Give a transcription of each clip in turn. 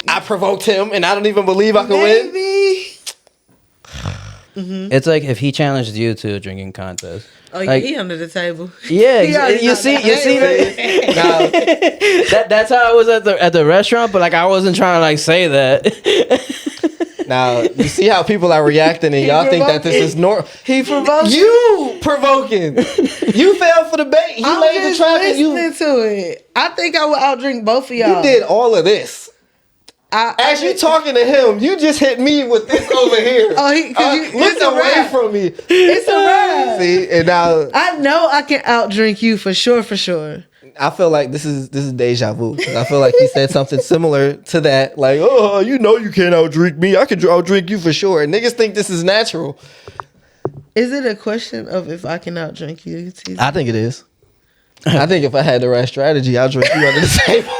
I provoked him, and I don't even believe I can win. Mm-hmm. It's like if he challenged you to a drinking contest. Oh, yeah, like, he under the table. Yeah, you see that. That's how I was at the restaurant, but like I wasn't trying to like say that. Now you see how people are reacting, and y'all think that this is normal. He provoked you provoking. You fell for the bait. He laid the trap, and you listening to it. I think I would outdrink both of y'all. You did all of this. As you talking to him, you just hit me with this over here. Look away from me. It's a wrap. See, and now I know I can outdrink you for sure. I feel like this is deja vu. I feel like he said something similar to that. Like, oh, you know you can't outdrink me. I can outdrink you for sure. And niggas think this is natural. Is it a question of if I can outdrink you? TZ? I think it is. I think if I had the right strategy, I'll drink you under the table.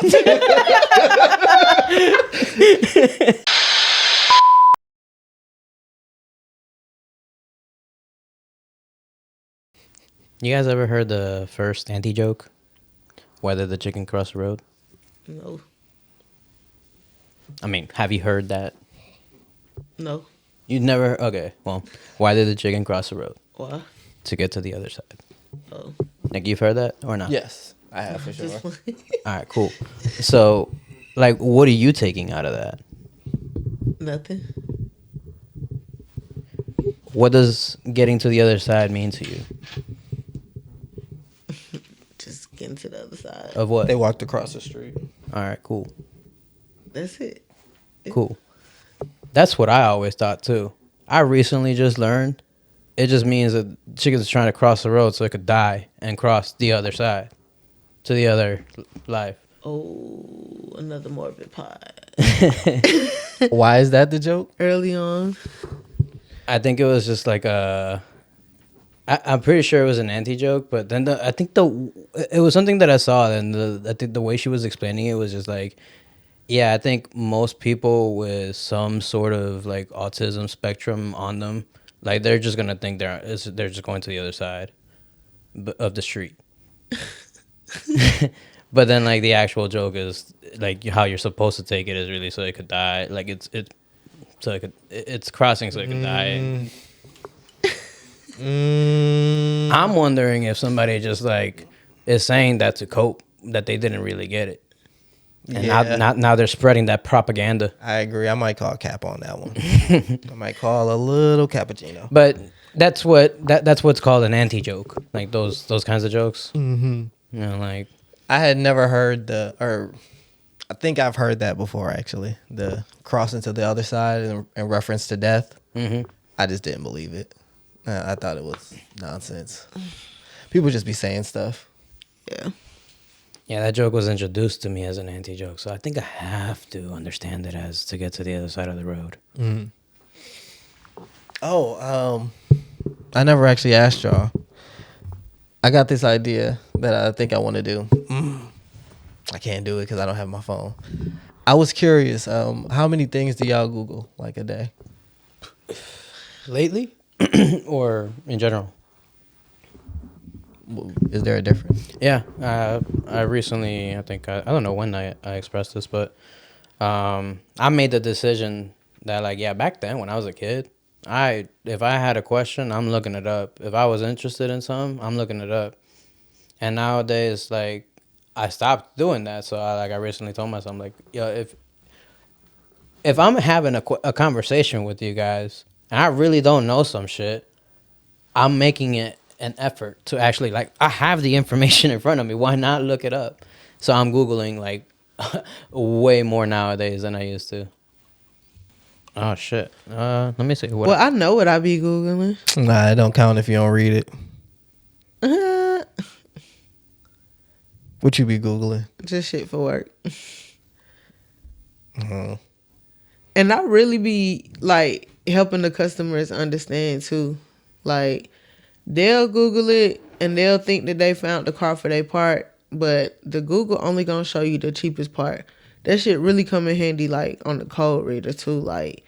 You guys ever heard the first anti-joke? Whether the chicken crossed the road? No. I mean, have you heard that? No. You've never... Okay, well, why did the chicken cross the road? Why? To get to the other side. Oh. Like, you've heard that or not? Yes, I have for sure. All right, cool. So, like, what are you taking out of that? Nothing. What does getting to the other side mean to you? Just getting to the other side. Of what? They walked across the street. All right, cool. That's it. Cool. That's what I always thought, too. I recently just learned it just means that chickens are trying to cross the road so it could die and cross the other side to the other life. Oh, another morbid pod. Why is that the joke? Early on. I think it was just like I'm pretty sure it was an anti-joke, but then it was something that I saw, and I think the way she was explaining it was just like, yeah, I think most people with some sort of like autism spectrum on them, like they're just gonna think they're just going to the other side of the street. But then like the actual joke is like how you're supposed to take it is really so it could die. Like it's crossing so it could die. I'm wondering if somebody just like is saying that to cope, that they didn't really get it. And now they're spreading that propaganda. I agree. I might call cap on that one. I might call a little cappuccino. But that's what's called an anti-joke. Like those kinds of jokes. Mm-hmm. You know, like I had never heard I think I've heard that before actually. The crossing to the other side in reference to death. Mm-hmm. I just didn't believe it. I thought it was nonsense. People just be saying stuff. Yeah. Yeah, that joke was introduced to me as an anti-joke, so I think I have to understand it as to get to the other side of the road. Mm. Oh, I never actually asked y'all. I got this idea that I think I want to do. I can't do it because I don't have my phone. I was curious, how many things do y'all Google like a day? Lately? Or in general? Is there a difference? Yeah, I recently, I think, I don't know when I expressed this, but I made the decision that, like, yeah, back then when I was a kid, if I had a question, I'm looking it up. If I was interested in something, I'm looking it up. And nowadays, like, I stopped doing that. So I recently told myself, I'm like, yo, if I'm having a conversation with you guys and I really don't know some shit, I'm making it an effort to actually, like, I have the information in front of me. Why not look it up? So I'm Googling, like, way more nowadays than I used to. Oh, shit. Let me see. Well, I know what I be Googling. Nah, it don't count if you don't read it. What you be Googling? Just shit for work. Mm-hmm. And I really be, like, helping the customers understand, too. Like, they'll Google it, and they'll think that they found the car for their part, but the Google only gonna show you the cheapest part. That shit really come in handy, like, on the code reader, too. Like,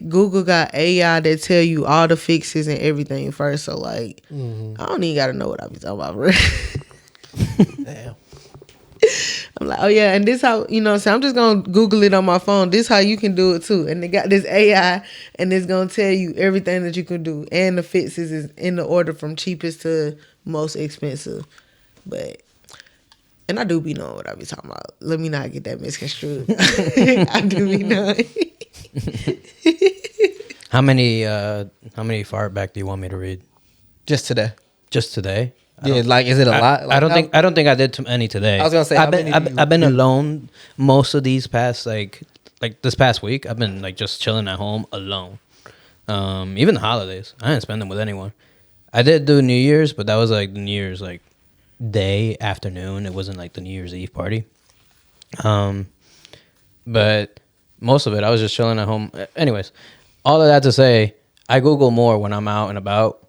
Google got AI that tell you all the fixes and everything first, so, like, I don't even gotta know what I be talking about, bro. Damn. I'm like, oh yeah, and this how, you know, so I'm just gonna Google it on my phone. This how you can do it too. And they got this AI, and it's gonna tell you everything that you can do, and the fixes is in the order from cheapest to most expensive. But and I do be knowing what I be talking about. Let me not get that misconstrued. I do be knowing. How many far back do you want me to read? Just today. Just today? Yeah, like, is it a lot? Like, I don't think I did too many today. I was gonna say, I've been alone most of these past like this past week. I've been like just chilling at home alone. Even the holidays, I didn't spend them with anyone. I did do New Year's, but that was like the New Year's like day afternoon. It wasn't like the New Year's Eve party. But most of it, I was just chilling at home. Anyways, all of that to say, I Google more when I'm out and about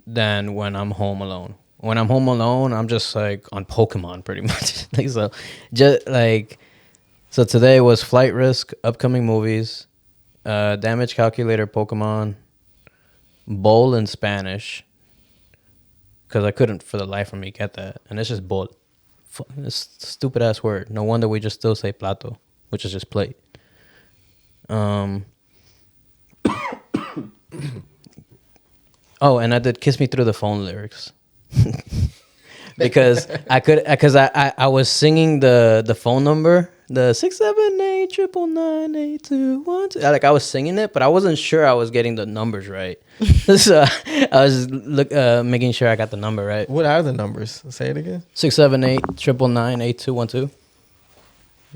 than when I'm home alone. When I'm home alone, I'm just like on Pokemon pretty much. Like, so, just like, so today was flight risk, upcoming movies, damage calculator, Pokemon, bowl in Spanish, because I couldn't for the life of me get that, and it's just bowl. It's a stupid ass word. No wonder we just still say plato, which is just plate. Oh, and I did "Kiss Me Through the Phone" lyrics. because I was singing the phone number, the 678-999-821. Like, I was singing it, but I wasn't sure I was getting the numbers right. So I was making sure I got the number right. What are the numbers? Say it again. 678-999-8212.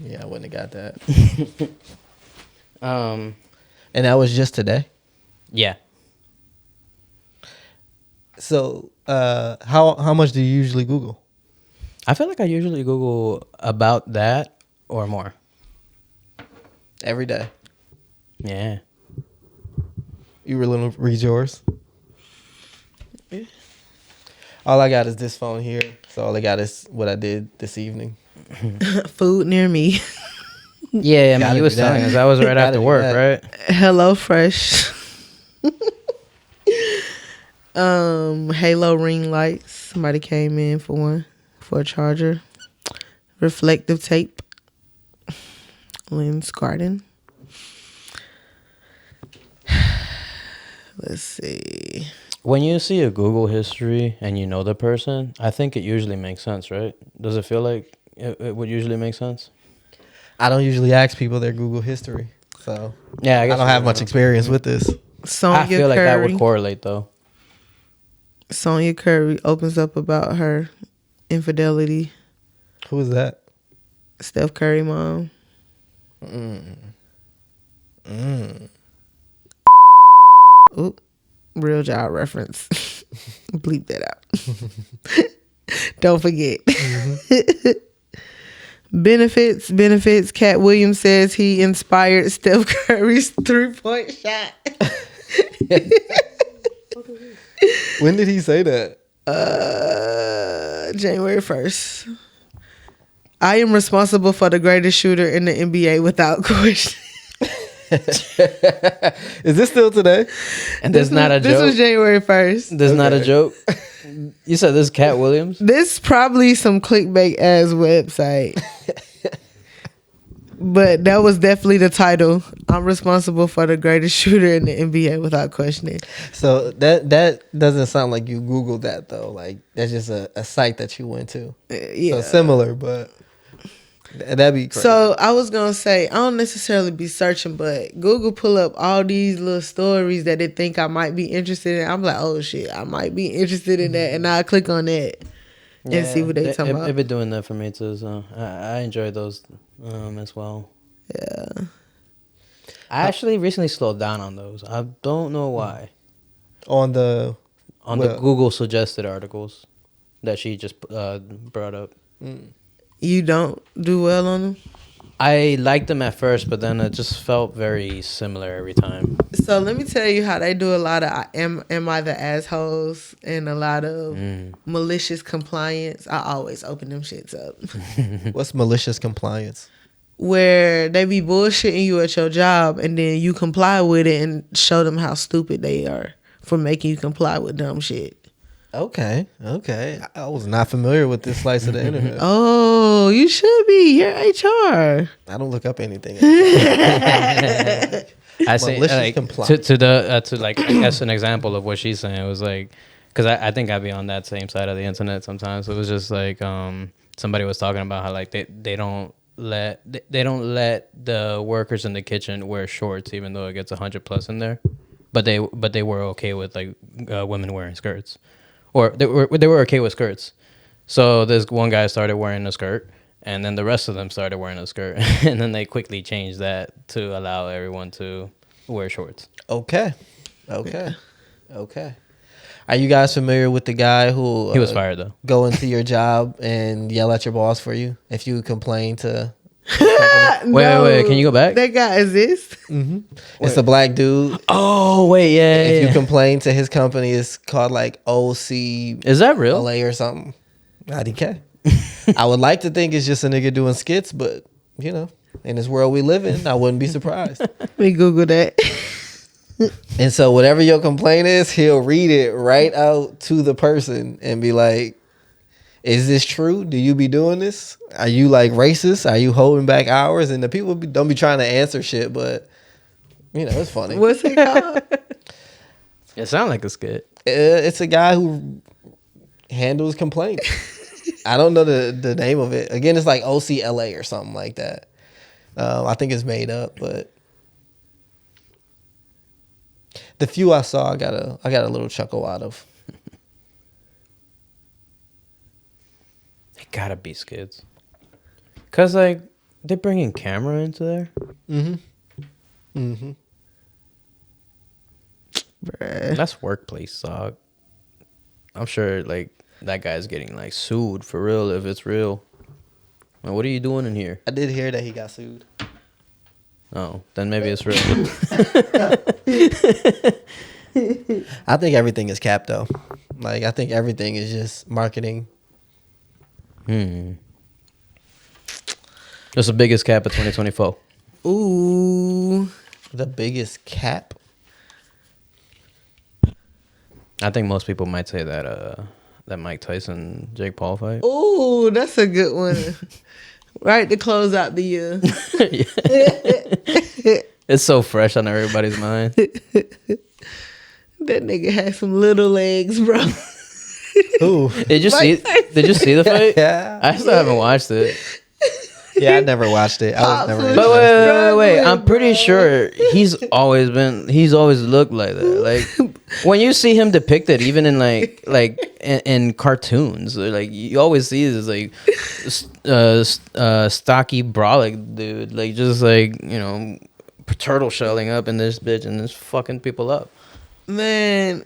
Yeah, I wouldn't have got that. And that was just today. Yeah. So, how much do you usually Google? I feel like I usually Google about that or more. Every day. Yeah. You really read yours? Yeah. All I got is this phone here. So all I got is what I did this evening. Food near me. Yeah, I mean, you was telling us that was right after work, right? Hello Fresh. Halo ring lights. Somebody came in for one, for a charger. Reflective tape. Lynn's Garden. Let's see. When you see a Google history and you know the person, I think it usually makes sense, right? Does it feel like it would usually make sense? I don't usually ask people their Google history, so yeah, I don't have much experience with this. Sonya I feel like Curry. that would correlate, though. Sonya Curry opens up about her infidelity. Who is that? Steph Curry mom. Oop. Real Job reference. Bleep that out. Don't forget. Benefits. Cat Williams says he inspired Steph Curry's 3-point shot. When did he say that? January 1st. I am responsible for the greatest shooter in the NBA without question. Is this still today? And that's not a joke. This was January 1st. That's not a joke. You said this is Cat Williams? This probably some clickbait ass website. But that was definitely the title. I'm responsible for the greatest shooter in the NBA without questioning. So that doesn't sound like you Googled that though. Like, that's just a site that you went to. Yeah. So similar, but that'd be crazy. So I was gonna say I don't necessarily be searching, but Google pull up all these little stories that they think I might be interested in. I'm like, oh shit, I might be interested in that, and I click on that and see what they talking about. It been doing that for me too, so I enjoy those as well. Yeah. I actually recently slowed down on those. I don't know why. On the Google suggested articles that she just brought up. You don't do well on them? I liked them at first, but then it just felt very similar every time. So let me tell you how they do a lot of am I the assholes and a lot of malicious compliance. I always open them shits up. What's malicious compliance? Where they be bullshitting you at your job and then you comply with it and show them how stupid they are for making you comply with dumb shit. Okay. I was not familiar with this slice of the internet. Oh, you should be. You're HR. I don't look up anything. I say Malicious like compliance. to like I guess an example of what she's saying. It was like because I think I'd be on that same side of the internet sometimes. It was just like somebody was talking about how like they don't let the workers in the kitchen wear shorts even though it gets 100 plus in there, but they were okay with like women wearing skirts, or they were okay with skirts. So this one guy started wearing a skirt, and then the rest of them started wearing a skirt, and then they quickly changed that to allow everyone to wear shorts. Okay. Are you guys familiar with the guy who He was fired though. go into your job and yell at your boss for you if you complain to? Wait, can you go back? That guy exists. It's a black dude. Oh wait, yeah. If you complain to his company, it's called like OC Is that real? LA or something. IDK. I would like to think it's just a nigga doing skits, but you know, in this world we live in, I wouldn't be surprised. Let me Google that. And so whatever your complaint is, he'll read it right out to the person and be like, is this true? Do you be doing this? Are you like racist? Are you holding back hours? And the people don't be trying to answer shit, but you know, it's funny. What's it called? It sounds like a skit. It's a guy who handles complaints. I don't know the name of it. Again, it's like OCLA or something like that. I think it's made up, but the few I saw, I got a little chuckle out of. They gotta be skits. Cause like they bringing camera into there. Bruh. That's workplace talk. I'm sure like that guy's getting like sued for real if it's real. Like, what are you doing in here? I did hear that he got sued. Oh, then maybe it's real. I think everything is capped though. Like I think everything is just marketing. What's the biggest cap of 2024? Ooh. The biggest cap. I think most people might say that that Mike Tyson Jake Paul fight. Ooh, that's a good one. Right to close out the year. It's so fresh on everybody's mind. That nigga had some little legs, bro. Ooh. Did you see the fight? Yeah. I still haven't watched it. Yeah, I never watched it. I was never. But interested. Wait. I'm pretty sure he's always looked like that. Like when you see him depicted, even in like in cartoons, like you always see this like stocky brolic dude, like just like you know turtle shelling up in this bitch and just fucking people up. Man,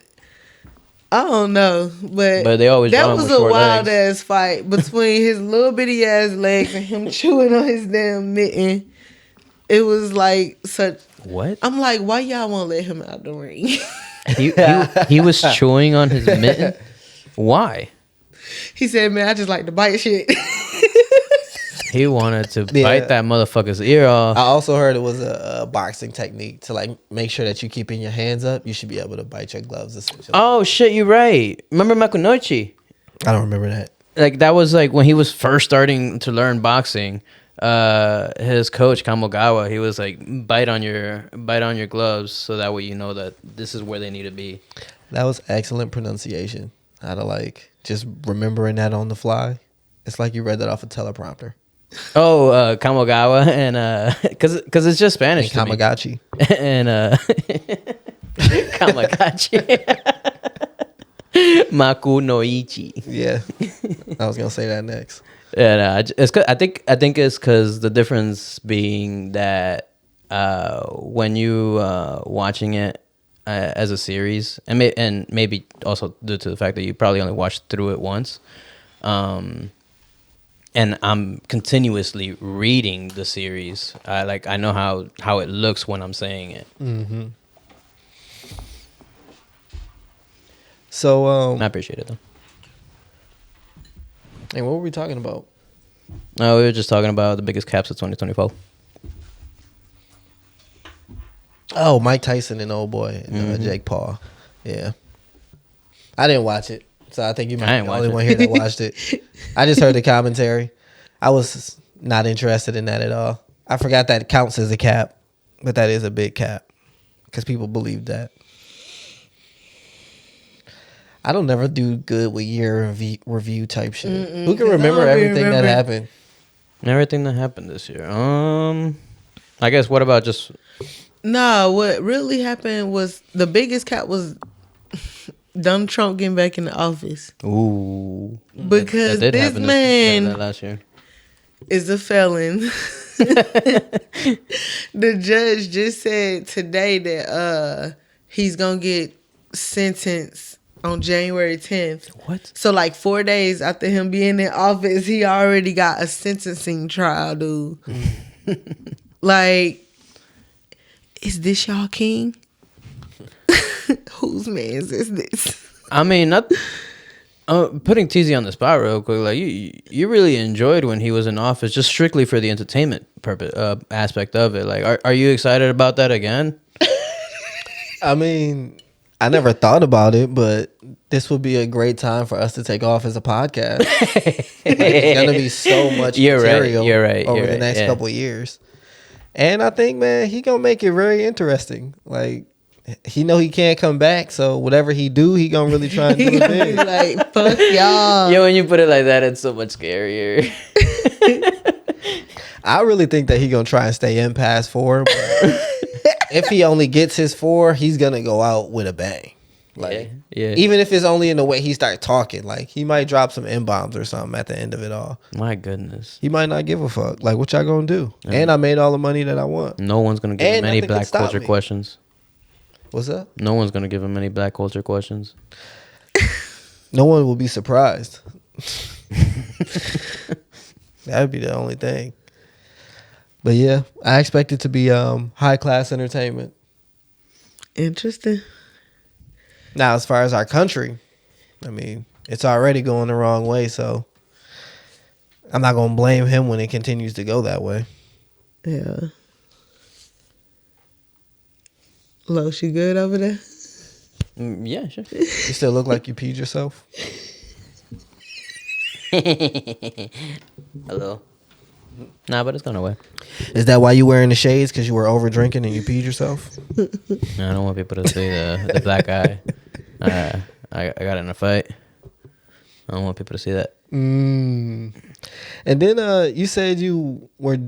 I don't know, but they always that draw him was with a short wild legs. ass fight between his little bitty ass legs and him chewing on his damn mitten. It was like such. What? I'm like, why y'all won't let him out the ring? He was chewing on his mitten. Why? He said, "Man, I just like to bite shit." He wanted to bite that motherfucker's ear off. I also heard it was a boxing technique to like make sure that you keeping your hands up. You should be able to bite your gloves. Essentially. Oh shit, you're right. Remember Makunoichi? I don't remember that. Like that was like when he was first starting to learn boxing. His coach Kamogawa, he was like bite on your gloves so that way you know that this is where they need to be. That was excellent pronunciation. Out of like just remembering that on the fly. It's like you read that off a teleprompter. Oh, Kamogawa and cause it's just Spanish. And Kamagachi. And Kamagachi. Makunoichi. Yeah, I was gonna say that next. Yeah, it's 'cause, I think it's because the difference being that when you watching it as a series, and maybe also due to the fact that you probably only watched through it once, and I'm continuously reading the series. I know how it looks when I'm saying it. Mm-hmm. So I appreciate it though. Hey, what were we talking about? No, we were just talking about the biggest caps of 2024. Oh, Mike Tyson and old boy and Jake Paul. Yeah, I didn't watch it. so I think you I might be ain't the only watching one here that watched it. I just heard the commentary. I was not interested in that at all. I forgot that counts as a cap, but that is a big cap because people believe that. I don't never do good with year review type shit. Who can 'cause I remember don't everything that remember. happened? Everything that happened this year. I guess what about just Nah, what really happened was the biggest cap was Donald Trump getting back in the office. ooh Because that did this happen man that last year. is a felon. The judge just said today that he's gonna get sentenced on January 10th. What? So like 4 days after him being in office, he already got a sentencing trial, dude. Like, is this y'all king? Whose man's is this? I mean, not putting TZ on the spot real quick. Like you really enjoyed when he was in office, just strictly for the entertainment purpose aspect of it. Like, are you excited about that again? I mean, I never thought about it, but this would be a great time for us to take off as a podcast. It's gonna be so much material over the next couple of years. And I think, man, he gonna make it very interesting. Like, he know he can't come back, so whatever he do, he gonna really try and do it big. Like, fuck y'all. Yeah, when you put it like that, it's so much scarier. I really think that he gonna try and stay in past 4. But if he only gets his 4, he's gonna go out with a bang. Like, yeah. even if it's only in the way he start talking, like he might drop some M-bombs or something at the end of it all. My goodness. He might not give a fuck. Like, what y'all gonna do? And I made all the money that I want. No one's gonna give him any nothing can black stop culture me. questions. What's up? No one's gonna give him any black culture questions. No one will be surprised. That would be the only thing. But yeah, I expect it to be high class entertainment. Interesting. Now, as far as our country, I mean, it's already going the wrong way, so I'm not gonna blame him when it continues to go that way. Yeah. Los, you good over there? Yeah, sure. You still look like you peed yourself. Hello. Nah, but it's gone away. Is that why you wearing the shades? Because you were over drinking and you peed yourself? No, I don't want people to see the black eye. I got in a fight. I don't want people to see that. And then you said you were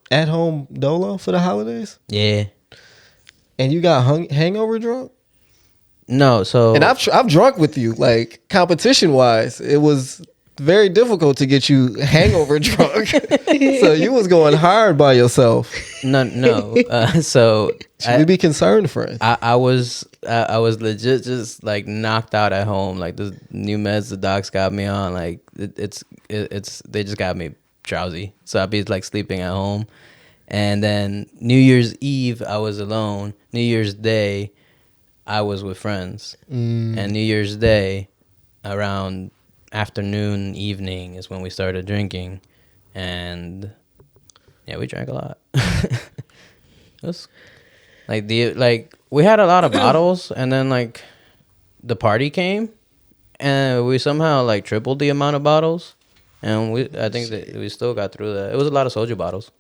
at home dolo for the holidays, Yeah. and you got hangover drunk. No, so And I've drunk with you, like competition wise. It was very difficult to get you hangover drunk. So you was going hard by yourself. no. So Should we be concerned, friend? I was legit just like knocked out at home. Like the new meds the docs got me on. Like it's they just got me drowsy. So I'd be like sleeping at home, and then New Year's Eve I was alone. New Year's Day I was with friends, and New Year's Day around afternoon evening is when we started drinking, and yeah, we drank a lot. It was like we had a lot of bottles, and then like the party came, and we somehow like tripled the amount of bottles, and I think that we still got through that. It was a lot of soju bottles.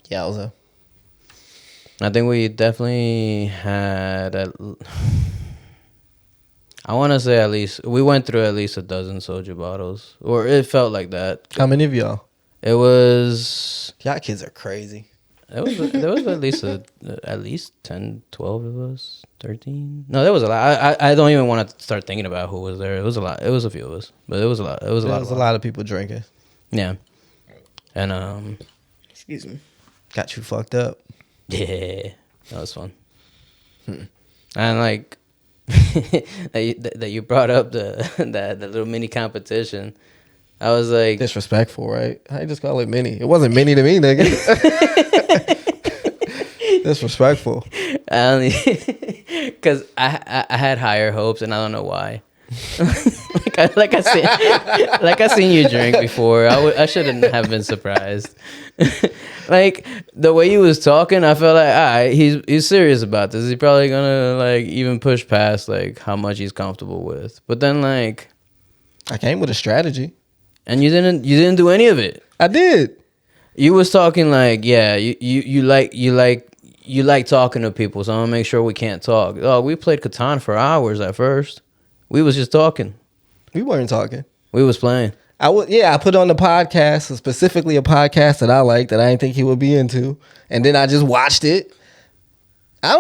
Yeah, it was I think we definitely had I want to say at least we went through at least a dozen soju bottles, or it felt like that. How many of y'all? It was Y'all kids are crazy. there was at least 10, 12 of us, 13. No, there was a lot. I don't even want to start thinking about who was there. It was a lot. It was a few of us, but it was a lot. It was a There lot. was a lot of people drinking. Yeah, and Excuse me. Got you fucked up. yeah, that was fun. And like that you brought up the little mini competition. I was like, Disrespectful, right? I just call it mini. It wasn't mini to me, nigga. Disrespectful. I only because I had higher hopes, and I don't know why. like I seen you drink before. I shouldn't have been surprised. Like the way he was talking, I felt like, all right, he's serious about this. He's probably gonna like even push past like how much he's comfortable with. But then like, I came with a strategy, and you didn't do any of it. I did. You was talking like, yeah, you like talking to people, so I'm gonna make sure we can't talk. Oh, we played Catan for hours at first. We was just talking. We weren't talking. We was playing. I put on the podcast, specifically a podcast that I liked that I didn't think he would be into. And then I just watched it. I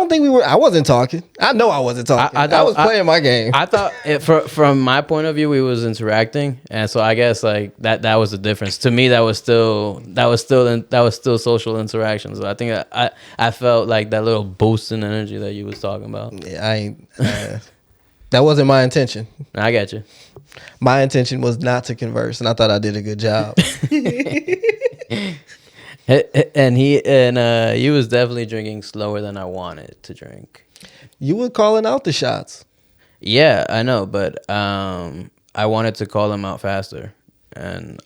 wasn't talking. I know I wasn't talking. I was playing my game. I thought from my point of view, we was interacting. And so I guess like that was the difference. To me, that was still social interaction. So I think I felt like that little boost in energy that you was talking about. Yeah, that wasn't my intention. I got you. My intention was not to converse, and I thought I did a good job. And you was definitely drinking slower than I wanted to drink. You were calling out the shots. Yeah, I know, but I wanted to call them out faster, and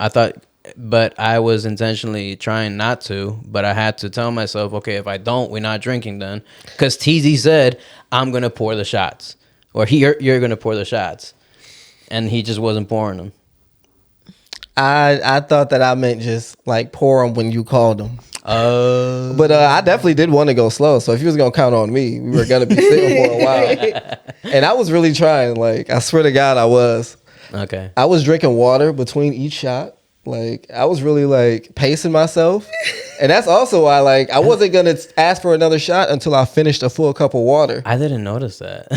but I was intentionally trying not to. But I had to tell myself, okay, if I don't, we're not drinking then, because TZ said I'm gonna pour the shots, or you're gonna pour the shots. And he just wasn't pouring them. I thought that I meant just like pour them when you called them. But I definitely did want to go slow. So if you was gonna count on me, we were gonna be sitting for a while. And I was really trying. Like I swear to God, I was. Okay. I was drinking water between each shot. Like I was really like pacing myself. And that's also why like I wasn't gonna ask for another shot until I finished a full cup of water. I didn't notice that.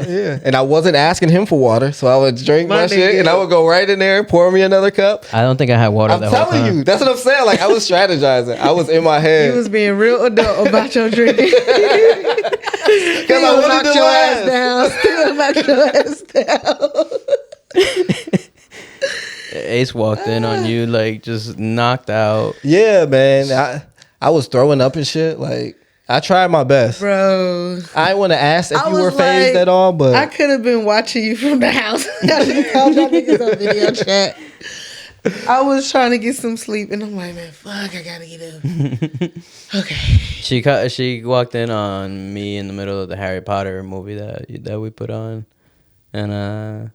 Yeah. And I wasn't asking him for water, so I would drink my shit and I would go right in there, pour me another cup. I don't think I had water I'm that whole time. telling you, that's what I'm saying. Like I was strategizing. I was in my head. You was being real adult about your drinking. Because I wanted to your last. ass down. Still knock your ass down. Ace walked in on you like just knocked out. Yeah, man. I was throwing up and shit. Like I tried my best. Bro. I didn't want to ask if I you were was phased like, at all, but I could have been watching you from the house. I called y'all niggas on video chat. I was trying to get some sleep and I'm like, man, fuck, I gotta get up. Okay. She walked in on me in the middle of the Harry Potter movie that we put on, and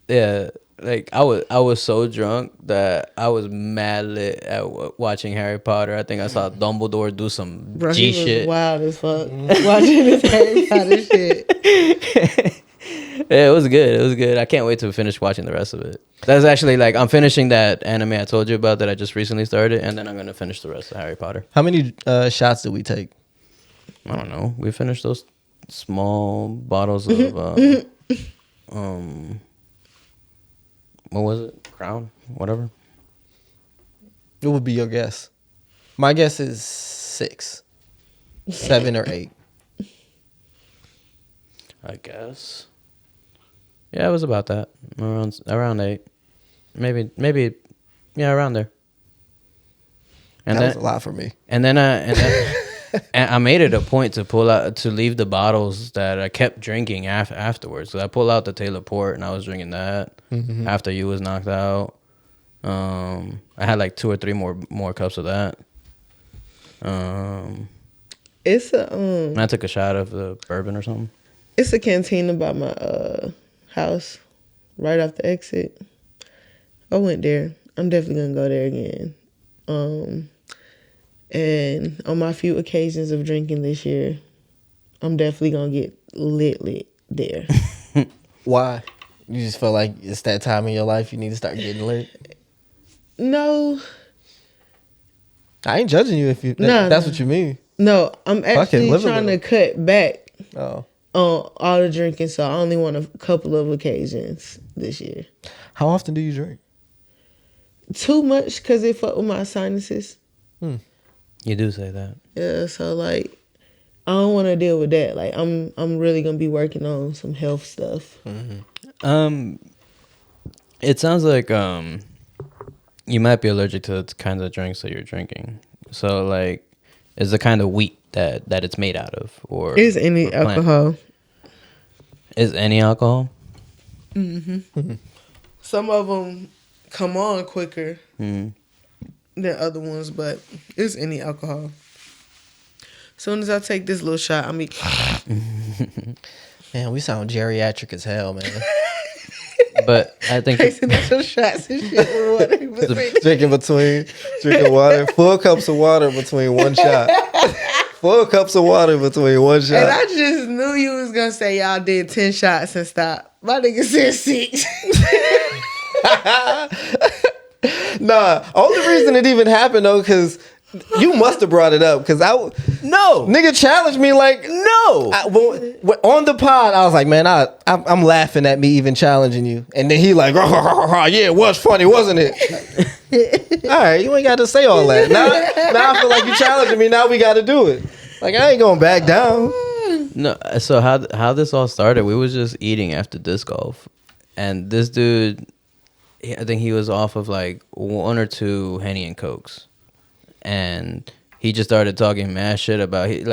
yeah. Like I was so drunk that I was mad lit at watching Harry Potter. I think I saw Dumbledore do some Bro, G he was shit. wild as fuck watching this Harry Potter shit. Yeah, it was good. It was good. I can't wait to finish watching the rest of it. That's actually like I'm finishing that anime I told you about that I just recently started, and then I'm gonna finish the rest of Harry Potter. how many shots did we take? I don't know. We finished those small bottles of what was it? Crown? Whatever. What would be your guess? My guess is 6, 7, or 8. I guess. Yeah, it was about that. Around 8. Maybe yeah, around there. And That then was a lot for me. and then and I made it a point to leave the bottles that I kept drinking afterwards. So I pulled out the Taylor Port and I was drinking that after you was knocked out. I had like 2 or 3 more cups of that. It's And I took a shot of the bourbon or something. a cantina by my house, right off the exit. I went there. I'm definitely gonna go there again. And on my few occasions of drinking this year, I'm definitely gonna get lit there. Why? You just feel like it's that time in your life you need to start getting lit? No, I ain't judging you if you. That's what you mean. no, I'm actually live a trying to little. cut back Oh, on all the drinking, so I only want a couple of occasions this year. how often do you drink? Too much because it fuck with my sinuses. You do say that. Yeah, so like I don't want to deal with that. Like I'm really gonna be working on some health stuff. It sounds like you might be allergic to the kinds of drinks that you're drinking. So like, is the kind of wheat that it's made out of, or Is any or plant? alcohol? Is any alcohol? Some of them come on quicker. than other ones, but it's any alcohol. Soon as I take this little shot, I mean, Man, we sound geriatric as hell, man. But I think some shots and shit with water. Drinking water, full cups of water between one shot. Full cups of water between one shot. And I just knew you was gonna say y'all did 10 shots and stop. My nigga said 6. Nah, only reason it even happened though, because you must have brought it up. Because no nigga challenged me like no. On the pod, I was like, man, I'm laughing at me even challenging you, and then he like, yeah, it was funny, wasn't it? All right, you ain't got to say all that. Now I feel like you challenging me. Now we got to do it. Like I ain't going back down. No, so how this all started? We was just eating after disc golf, and this dude, I think he was off of like 1 or 2 Henny and Cokes, and he just started talking mad shit about he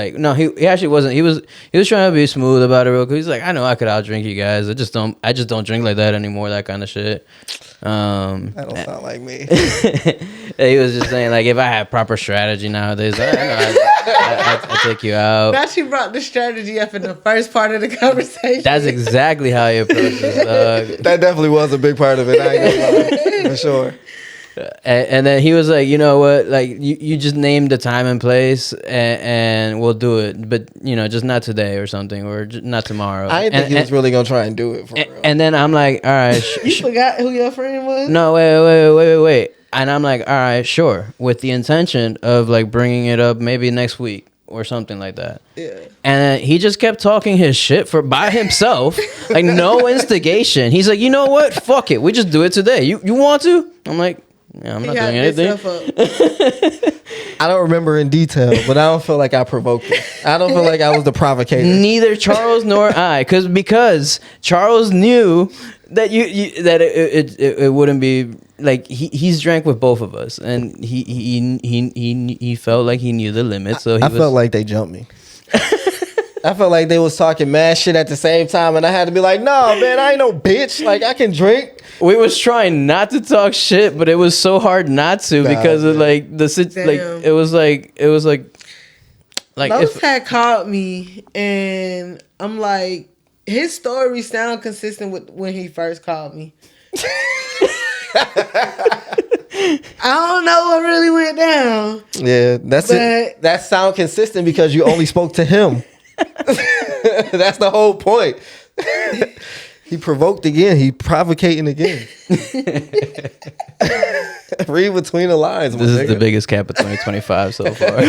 actually wasn't. He was trying to be smooth about it real quick. He's like, I know I could outdrink you guys. I just don't drink like that anymore. That kind of shit. That don't sound like me. He was just saying like, if I had proper strategy nowadays, I'd take you out. Now she brought the strategy up in the first part of the conversation. That's exactly how he approaches it. That definitely was a big part of it. I ain't gonna lie, for sure. And then he was like, you know what, like you just name the time and place and we'll do it, but just not today or something, or not tomorrow. I didn't think he was really gonna try and do it for real. And then I'm like, all right, you forgot who your friend was? No, wait. And I'm like, all right, sure, with the intention of like bringing it up maybe next week or something like that. Yeah. And he just kept talking his shit by himself, like no instigation. He's like, you know what, fuck it, we just do it today. You want to? I'm like, yeah, I'm not doing anything. I don't remember in detail, but I don't feel like I provoked it. I don't feel like I was the provocator. Neither Charles nor I, because Charles knew that that it wouldn't be like he's drank with both of us, and he felt like he knew the limit. So I felt like they jumped me. I felt like they was talking mad shit at the same time, and I had to be like, no, man, I ain't no bitch. Like, I can drink. We was trying not to talk shit, but it was so hard not to because of like the like it was like Los had called me, and I'm like, his story sound consistent with when he first called me. I don't know what really went down. Yeah, that's it. That sound consistent because you only spoke to him. That's the whole point. He provoked again. He provocating again. Read between the lines. This is the biggest cap of 2025 so far.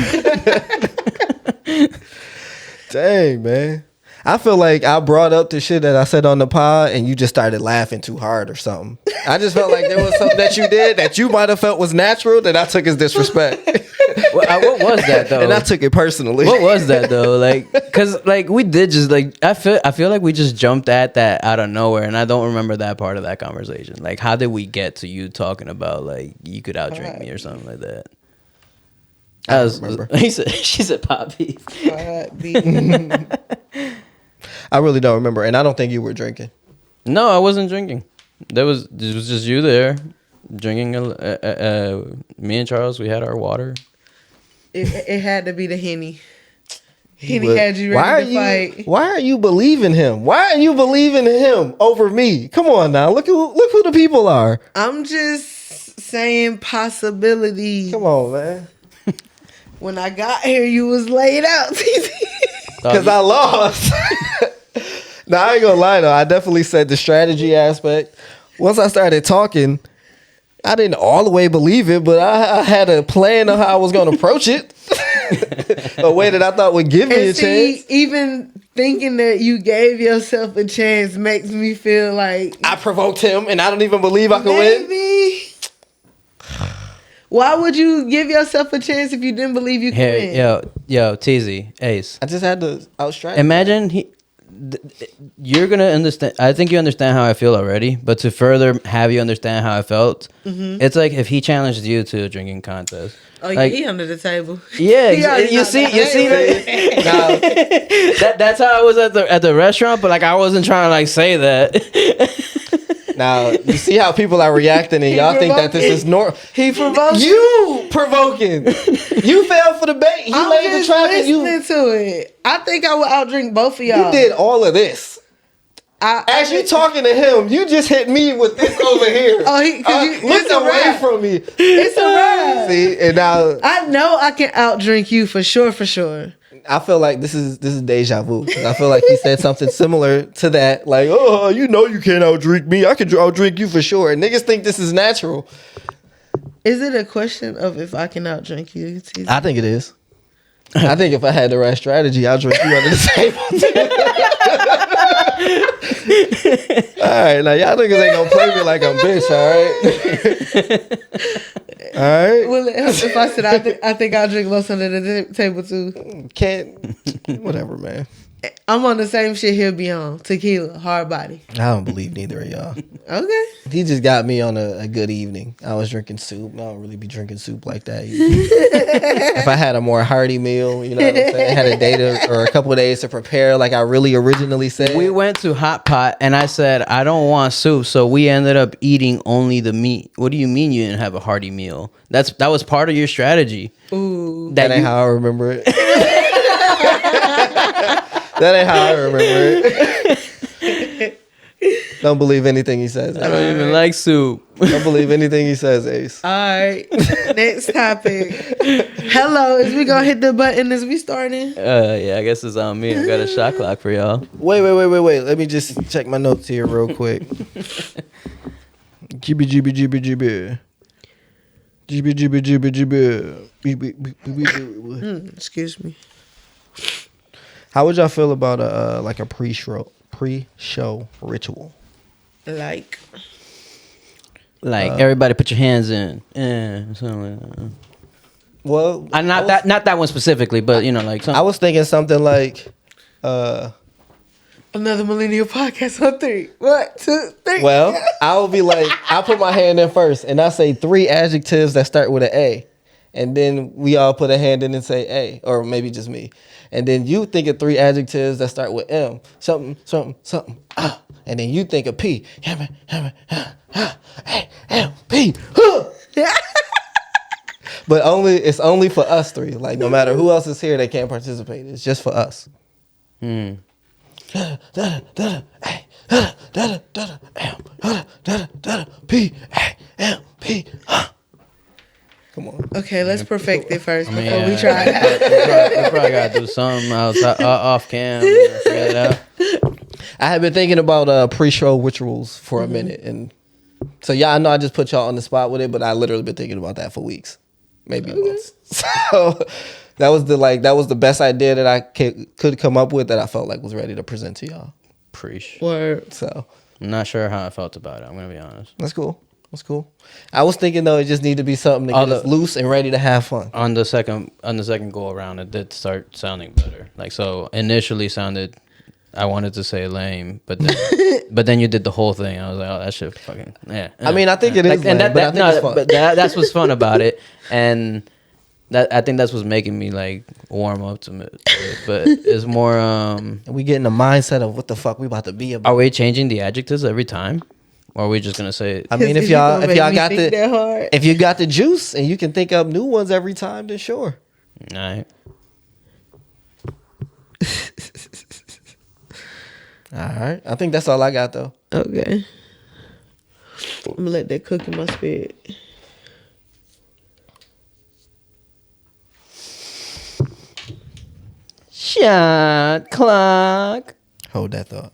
Dang, man. I feel like I brought up the shit that I said on the pod and you just started laughing too hard or something. I just felt like there was something that you did that you might have felt was natural that I took as disrespect. What was that though? And I took it personally. What was that though? Like, cause like we did just like I feel like we just jumped at that out of nowhere, and I don't remember that part of that conversation. Like, how did we get to you talking about like you could outdrink me or something like that? I remember. She said Poppy. I really don't remember, and I don't think you were drinking. No, I wasn't drinking. It was just you there drinking. Me and Charles, we had our water. It had to be the Henny. Henny had you ready to fight. Why are you believing him? Why are you believing in him over me? Come on now, look who the people are. I'm just saying possibility. Come on, man. When I got here, you was laid out. Because I lost. Now, I ain't gonna lie though. I definitely said the strategy aspect. Once I started talking, I didn't all the way believe it, but I had a plan of how I was gonna approach it. A way that I thought would give me a chance. Even thinking that you gave yourself a chance makes me feel like I provoked him, and I don't even believe I could win. Why would you give yourself a chance if you didn't believe you could win? Yo, TZ, Ace. I just had to outstrike. Imagine you're gonna understand. I think you understand how I feel already, but to further have you understand how I felt, it's like if he challenged you to a drinking contest. Oh, like, yeah, he under the table. Yeah, you see that. That's how I was at the restaurant, but like I wasn't trying to like say that. Now you see how people are reacting, and y'all think that this is normal. He provoked You provoking. You fell for the bait. He I'm laid the just trap, and you listening to it. I think I would outdrink both of y'all. you did all of this. As you talking to him, you just hit me with this over here. Oh, it's looked a away wrap. from me. It's a wrap. See, and now I know I can outdrink you for sure, for sure. I feel like this is deja vu. 'Cause I feel like he said something similar to that. Like, oh, you know you can't outdrink me. I can outdrink you for sure. And niggas think this is natural. Is it a question of if I can outdrink you? Teasy? I think it is. I think if I had the right strategy, I'll drink you under the table. All right, now y'all niggas ain't gonna play me like I'm bitch, all right? All right. Will it help if I said I think I'll drink Los under the table too? Can't. Whatever, man. I'm on the same shit he'll be on. Tequila, hard body. I don't believe neither of y'all. Okay. He just got me on a good evening. I was drinking soup. I don't really be drinking soup like that. If I had a more hearty meal, you know what I'm saying? Had a day or a couple of days to prepare like I really originally said. We went to Hot Pot and I said, I don't want soup. So we ended up eating only the meat. What do you mean you didn't have a hearty meal? That was part of your strategy. Ooh. That ain't how I remember it. That ain't how I remember it. Don't believe anything he says. I don't even like soup. Don't believe anything he says, Ace. All right. Next topic. Hello. Is we gonna hit the button as we starting? Yeah, I guess it's on me. I got a shot clock for y'all. Wait. Let me just check my notes here real quick. GB. Excuse me. How would y'all feel about a pre-show ritual? Like Everybody put your hands in. Something like that. Well, Not that one specifically, but you know, like something. I was thinking something like another Millennial podcast on 3. 1, 2, 3. well, I'll be like, I'll put my hand in first and I say 3 adjectives that start with an A. And then we all put a hand in and say A, or maybe just me. And then you think of 3 adjectives that start with M. Something. And then you think of P. P. But it's only for us 3. Like no matter who else is here, they can't participate. It's just for us. P. P. Come on. Okay, let's perfect it first before we try. We probably gotta do something off cam. Figure it out. I have been thinking about pre-show rituals for a minute, and so I know I just put y'all on the spot with it, but I literally been thinking about that for weeks, maybe months. So that was the best idea that I could come up with that I felt like was ready to present to y'all. Preach. Word. So I'm not sure how I felt about it. I'm gonna be honest. that's cool. I was thinking though it just need to be something that gets loose and ready to have fun. On the second go around, it did start sounding better. Like so, initially sounded. I wanted to say lame, but then you did the whole thing. I was like, oh, that shit fucking yeah. I mean, I think it is, lame, but I think it's fun. But that's what's fun about it, and I think that's what's making me like warm up to it. But it's more. We get in the mindset of what the fuck we about to be about. Are we changing the adjectives every time? Or are we just gonna say? I mean, if y'all got if you got the juice and you can think up new ones every time, then sure. All right. All right. I think that's all I got though. Okay. I'm gonna let that cook in my spirit. Shot clock. Hold that thought.